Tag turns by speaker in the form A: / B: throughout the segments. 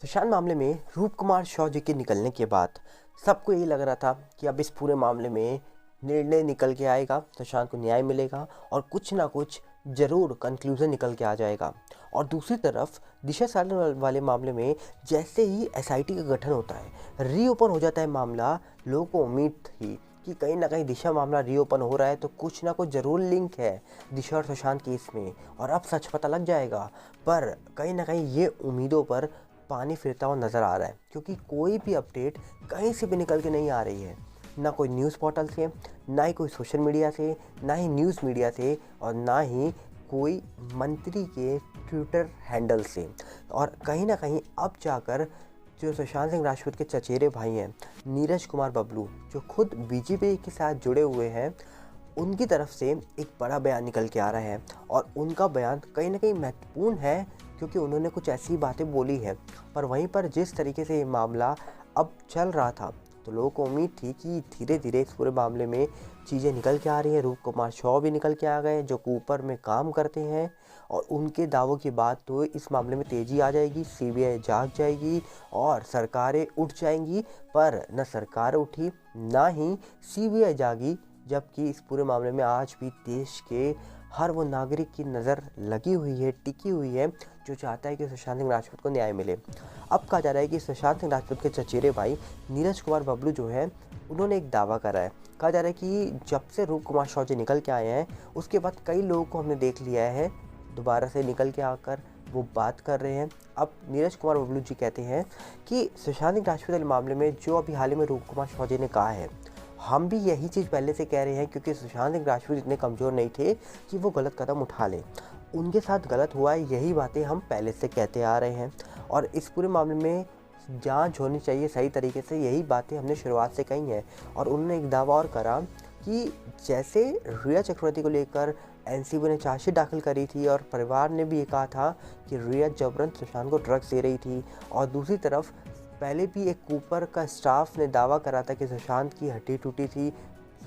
A: सुशांत मामले में रूप कुमार शॉ जी के निकलने के बाद सबको यही लग रहा था कि अब इस पूरे मामले में निर्णय निकल के आएगा, सुशांत को न्याय मिलेगा और कुछ ना कुछ ज़रूर कंक्लूजन निकल के आ जाएगा। और दूसरी तरफ दिशा सालन वाले मामले में जैसे ही एसआईटी का गठन होता है, रीओपन हो जाता है मामला, लोगों को उम्मीद थी कि कहीं ना कहीं दिशा मामला रीओपन हो रहा है तो कुछ ना कुछ ज़रूर लिंक है दिशा और सुशांत केस में और अब सच पता लग जाएगा। पर कहीं ना कहीं ये उम्मीदों पर पानी फिरता हुआ नज़र आ रहा है, क्योंकि कोई भी अपडेट कहीं से भी निकल के नहीं आ रही है। ना कोई न्यूज़ पोर्टल से, ना ही कोई सोशल मीडिया से, ना ही न्यूज़ मीडिया से और ना ही कोई मंत्री के ट्विटर हैंडल से। और कहीं ना कहीं अब जाकर जो सुशांत सिंह राजपूत के चचेरे भाई हैं, नीरज कुमार बबलू, जो खुद बीजेपी के साथ जुड़े हुए हैं, उनकी तरफ से एक बड़ा बयान निकल के आ रहा है। और उनका बयान कहीं ना कहीं महत्वपूर्ण है, क्योंकि उन्होंने कुछ ऐसी बातें बोली है। पर वहीं पर जिस तरीके से ये मामला अब चल रहा था, तो लोगों को उम्मीद थी कि धीरे धीरे इस पूरे मामले में चीज़ें निकल के आ रही हैं। रूप कुमार शॉ भी निकल के आ गए, जो कूपर में काम करते हैं, और उनके दावों के बाद तो इस मामले में तेज़ी आ जाएगी, सीबीआई जाग जाएगी और सरकारें उठ जाएंगी। पर न सरकार उठी, ना ही सीबीआई जागी, जबकि इस पूरे मामले में आज भी देश के हर वो नागरिक की नज़र लगी हुई है, टिकी हुई है, जो चाहता है कि सुशांत सिंह राजपूत को न्याय मिले। अब कहा जा रहा है कि सुशांत सिंह राजपूत के चचेरे भाई नीरज कुमार बबलू जो है, उन्होंने एक दावा करा है। कहा जा रहा है कि जब से रूप कुमार शॉ जी निकल के आए हैं, उसके बाद कई लोगों को हमने देख लिया है दोबारा से निकल के आकर वो बात कर रहे हैं। अब नीरज कुमार बबलू जी कहते हैं कि सुशांत सिंह राजपूत वाले मामले में जो अभी हाल ही में रूप कुमार शॉ जी ने कहा है, हम भी यही चीज़ पहले से कह रहे हैं, क्योंकि सुशांत सिंह राजपूत इतने कमज़ोर नहीं थे कि वो गलत कदम उठा लें। उनके साथ गलत हुआ है, यही बातें हम पहले से कहते आ रहे हैं। और इस पूरे मामले में जांच होनी चाहिए सही तरीके से, यही बातें हमने शुरुआत से कही हैं। और उन्होंने एक दावा और करा कि जैसे रिया चक्रवर्ती को लेकर एनसीबी ने चार्जशीट दाखिल करी थी और परिवार ने भी ये कहा था कि रिया जबरन सुशांत को ड्रग्स दे रही थी, और दूसरी तरफ पहले भी एक कूपर का स्टाफ ने दावा करा था कि सुशांत की हड्डी टूटी थी,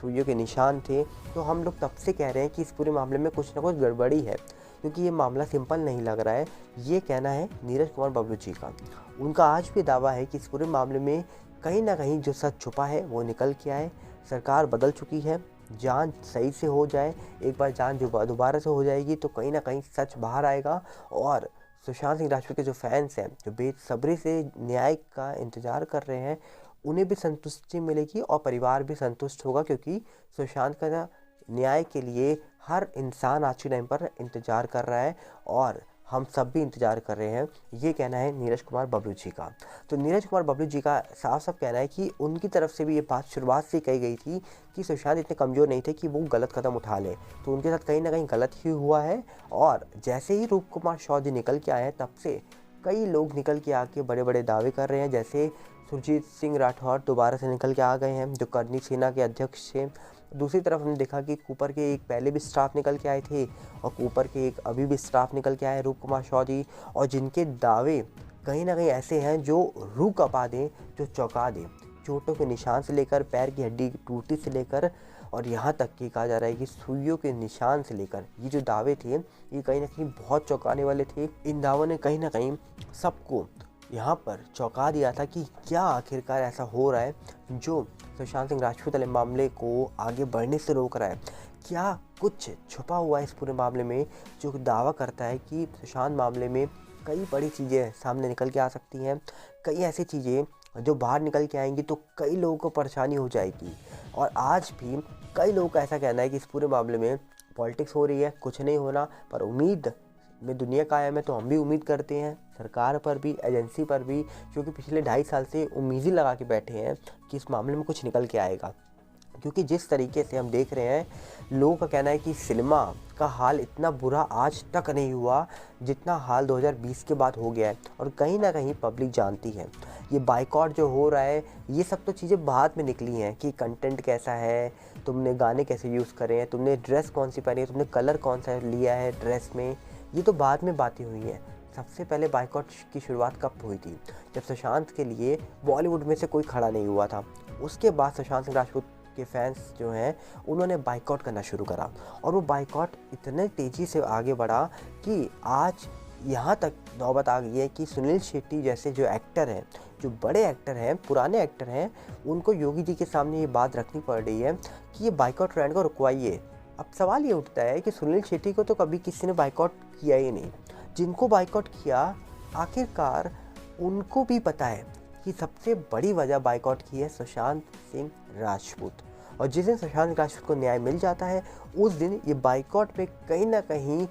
A: सुइयों के निशान थे। तो हम लोग तब से कह रहे हैं कि इस पूरे मामले में कुछ ना कुछ गड़बड़ी है, क्योंकि ये मामला सिंपल नहीं लग रहा है। ये कहना है नीरज कुमार बबलू जी का। उनका आज भी दावा है कि इस पूरे मामले में कहीं ना कहीं जो सच छुपा है वो निकल के आए। सरकार बदल चुकी है, जांच सही से हो जाए, एक बार जांच जो दोबारा से हो जाएगी तो कहीं ना कहीं सच बाहर आएगा। और सुशांत सिंह राजपूत के जो फैंस हैं, जो बेसब्री से न्याय का इंतज़ार कर रहे हैं, उन्हें भी संतुष्टि मिलेगी और परिवार भी संतुष्ट होगा, क्योंकि सुशांत का न्याय के लिए हर इंसान आज के टाइम पर इंतज़ार कर रहा है और हम सब भी इंतज़ार कर रहे हैं। ये कहना है नीरज कुमार बबलू जी का। तो नीरज कुमार बबलू जी का साफ साफ कहना है कि उनकी तरफ से भी ये बात शुरुआत से कही गई थी कि सुशांत इतने कमज़ोर नहीं थे कि वो गलत कदम उठा लें, तो उनके साथ कहीं ना कहीं गलत ही हुआ है। और जैसे ही रूप कुमार शॉ जी निकल के आए हैं, तब से कई लोग निकल के आके बड़े बड़े दावे कर रहे हैं। जैसे सुरजीत सिंह राठौर दोबारा से निकल के आ गए हैं, जो करनी सेना के अध्यक्ष थे। दूसरी तरफ हमने देखा कि कूपर के एक पहले भी स्टाफ निकल के आए थे और कूपर के एक अभी भी स्टाफ निकल के आए, रूप कुमार शॉ जी, और जिनके दावे कहीं ना कहीं ऐसे हैं जो रूह कपा दें, जो चौंका दें। चोटों के निशान से लेकर पैर की हड्डी टूटी से लेकर और यहाँ तक कि कहा जा रहा है कि सुइयों के निशान से लेकर, ये जो दावे थे ये कहीं ना कहीं बहुत चौंकाने वाले थे। इन दावों ने कहीं ना कहीं सबको यहाँ पर चौंका दिया था कि क्या आखिरकार ऐसा हो रहा है जो सुशांत सिंह राजपूत वाले मामले को आगे बढ़ने से रोक रहा है। क्या कुछ छुपा हुआ है इस पूरे मामले में, जो दावा करता है कि सुशांत मामले में कई बड़ी चीज़ें सामने निकल के आ सकती हैं, कई ऐसी चीज़ें जो बाहर निकल के आएंगी तो कई लोगों को परेशानी हो जाएगी। और आज भी कई लोगों का ऐसा कहना है कि इस पूरे मामले में पॉलिटिक्स हो रही है, कुछ नहीं होना। पर उम्मीद में दुनिया कायम है, तो हम भी उम्मीद करते हैं सरकार पर भी, एजेंसी पर भी, क्योंकि पिछले 2.5 साल से उम्मीद ही लगा के बैठे हैं कि इस मामले में कुछ निकल के आएगा। क्योंकि जिस तरीके से हम देख रहे हैं, लोगों का कहना है कि सिनेमा का हाल इतना बुरा आज तक नहीं हुआ जितना हाल 2020 के बाद हो गया है। और कहीं ना कहीं पब्लिक जानती है, ये बाइकॉट जो हो रहा है, ये सब तो चीज़ें बाद में निकली हैं कि कंटेंट कैसा है, तुमने गाने कैसे यूज़ करे हैं, तुमने ड्रेस कौन सी पहनी है, तुमने कलर कौन सा लिया है ड्रेस में, ये तो बाद में बातें हुई हैं। सबसे पहले बाइकॉट की शुरुआत कब हुई थी? जब सुशांत के लिए बॉलीवुड में से कोई खड़ा नहीं हुआ था। उसके बाद सुशांत सिंह राजपूत के फैंस जो हैं, उन्होंने बाइकॉट करना शुरू करा, और वो बाइकॉट इतने तेज़ी से आगे बढ़ा कि आज यहाँ तक नौबत आ गई है कि सुनील शेट्टी जैसे जो एक्टर हैं, जो बड़े एक्टर हैं, पुराने एक्टर हैं, उनको योगी जी के सामने ये बात रखनी पड़ रही है कि ये बाइकआउट ट्रेंड को रुकवाइए। अब सवाल ये उठता है कि सुनील शेट्टी को तो कभी किसी ने बाइकआउट किया ही नहीं। जिनको बाइकआउट किया, आखिरकार उनको भी पता है कि सबसे बड़ी वजह बाइकआउट की है सुशांत सिंह राजपूत। और जिस दिन सुशांत राजपूत को न्याय मिल जाता है, उस दिन ये बाइकआउट में कहीं ना कहीं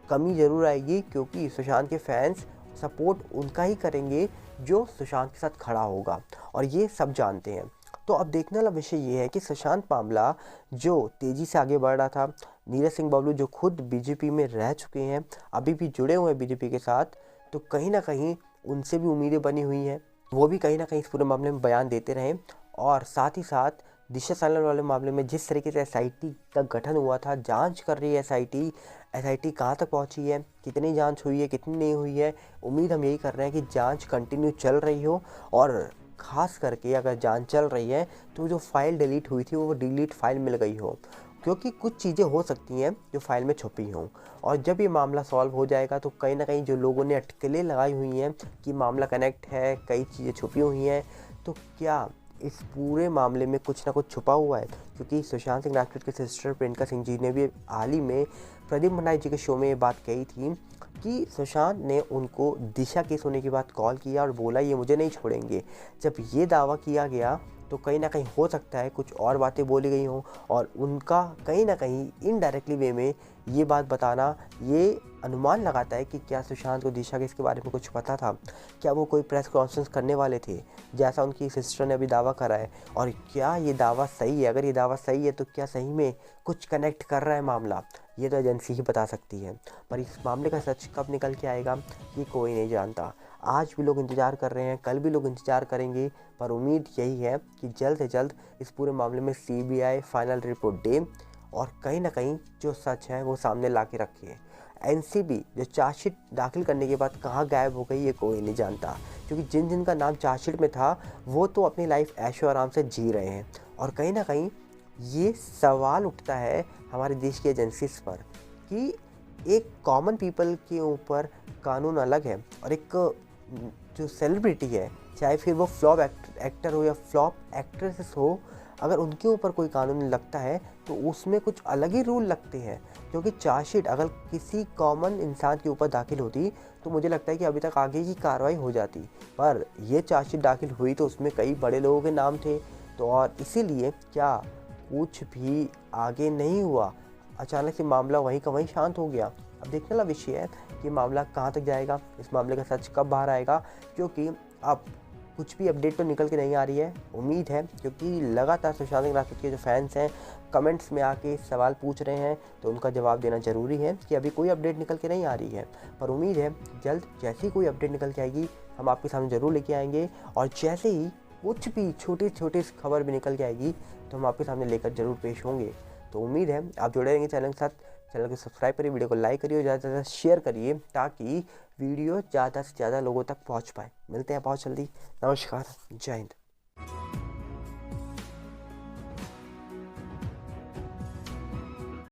A: कमी ज़रूर आएगी, क्योंकि सुशांत के फैंस सपोर्ट उनका ही करेंगे जो सुशांत के साथ खड़ा होगा, और ये सब जानते हैं। तो अब देखने वाला विषय ये है कि सुशांत मामला जो तेज़ी से आगे बढ़ रहा था, नीरज सिंह बबलू जो खुद बीजेपी में रह चुके हैं, अभी भी जुड़े हुए हैं बीजेपी के साथ, तो कहीं ना कहीं उनसे भी उम्मीदें बनी हुई हैं। वो भी कहीं ना कहीं इस पूरे मामले में बयान देते रहें। और साथ ही साथ दिशा सालन वाले मामले में जिस तरीके से एसआईटी का गठन हुआ था, जांच कर रही है एसआईटी कहाँ तक पहुंची है, कितनी जांच हुई है, कितनी नहीं हुई है। उम्मीद हम यही कर रहे हैं कि जांच कंटिन्यू चल रही हो, और ख़ास करके अगर जांच चल रही है तो जो फाइल डिलीट हुई थी वो डिलीट फाइल मिल गई हो, क्योंकि कुछ चीज़ें हो सकती हैं जो फाइल में छुपी हों। और जब ये मामला सॉल्व हो जाएगा तो कहीं ना कहीं जो लोगों ने अटकलें लगाई हुई हैं कि मामला कनेक्ट है, कई चीज़ें छुपी हुई हैं, तो क्या इस पूरे मामले में कुछ ना कुछ छुपा हुआ है? क्योंकि सुशांत सिंह राजपूत के सिस्टर प्रियंका सिंह जी ने भी हाल ही में प्रदीप भंडारी जी के शो में ये बात कही थी कि सुशांत ने उनको दिशा केस होने के बाद कॉल किया और बोला ये मुझे नहीं छोड़ेंगे। जब ये दावा किया गया तो कहीं ना कहीं हो सकता है कुछ और बातें बोली गई हों, और उनका कहीं ना कहीं इनडायरेक्टली वे में ये बात बताना ये अनुमान लगाता है कि क्या सुशांत को दिशा के इसके बारे में कुछ पता था, क्या वो कोई प्रेस कॉन्फ्रेंस करने वाले थे जैसा उनकी सिस्टर ने अभी दावा करा है, और क्या ये दावा सही है? अगर ये दावा सही है तो क्या सही में कुछ कनेक्ट कर रहा है मामला? ये तो एजेंसी ही बता सकती है। पर इस मामले का सच कब निकल के आएगा ये कोई नहीं जानता। आज भी लोग इंतज़ार कर रहे हैं, कल भी लोग इंतज़ार करेंगे, पर उम्मीद यही है कि जल्द से जल्द इस पूरे मामले में सीबीआई फाइनल रिपोर्ट दे और कहीं ना कहीं जो सच है वो सामने ला के रखे। एनसीबी जो चार्जशीट दाखिल करने के बाद कहाँ गायब हो गई ये कोई नहीं जानता, क्योंकि जिन जिन का नाम चार्जशीट में था वो तो अपनी लाइफ ऐशो आराम से जी रहे हैं। और कहीं ना कहीं ये सवाल उठता है हमारे देश की एजेंसीज पर कि एक कॉमन पीपल के ऊपर कानून अलग है, और एक जो सेलिब्रिटी है, चाहे फिर वो फ्लॉप एक्टर हो या फ्लॉप एक्ट्रेसेस हो, अगर उनके ऊपर कोई कानून लगता है तो उसमें कुछ अलग ही रूल लगते हैं। क्योंकि चार्जशीट अगर किसी कॉमन इंसान के ऊपर दाखिल होती तो मुझे लगता है कि अभी तक आगे की कार्रवाई हो जाती, पर ये चार्जशीट दाखिल हुई तो उसमें कई बड़े लोगों के नाम थे, तो और इसीलिए क्या कुछ भी आगे नहीं हुआ, अचानक से मामला वहीं का वहीं शांत हो गया। अब देखने वाला विषय है कि मामला कहाँ तक जाएगा, इस मामले का सच कब बाहर आएगा, क्योंकि अब कुछ भी अपडेट तो निकल के नहीं आ रही है। उम्मीद है, क्योंकि लगातार सुशांत सिंह राजपूत के जो फैंस हैं कमेंट्स में आके सवाल पूछ रहे हैं, तो उनका जवाब देना ज़रूरी है कि अभी कोई अपडेट निकल के नहीं आ रही है। पर उम्मीद है जल्द जैसी कोई अपडेट निकल के आएगी हम आपके सामने ज़रूर लेके आएंगे, और जैसे ही कुछ भी छोटी छोटी खबर भी निकल के आएगी तो हम आपके सामने लेकर ज़रूर पेश होंगे। तो उम्मीद है आप जुड़े रहेंगे चैनल के साथ। चैनल को सब्सक्राइब करिए, वीडियो को लाइक करिए और ज़्यादा से ज़्यादा शेयर करिए ताकि वीडियो ज़्यादा से ज़्यादा लोगों तक पहुंच पाए। मिलते हैं बहुत जल्दी। नमस्कार, जय हिंद।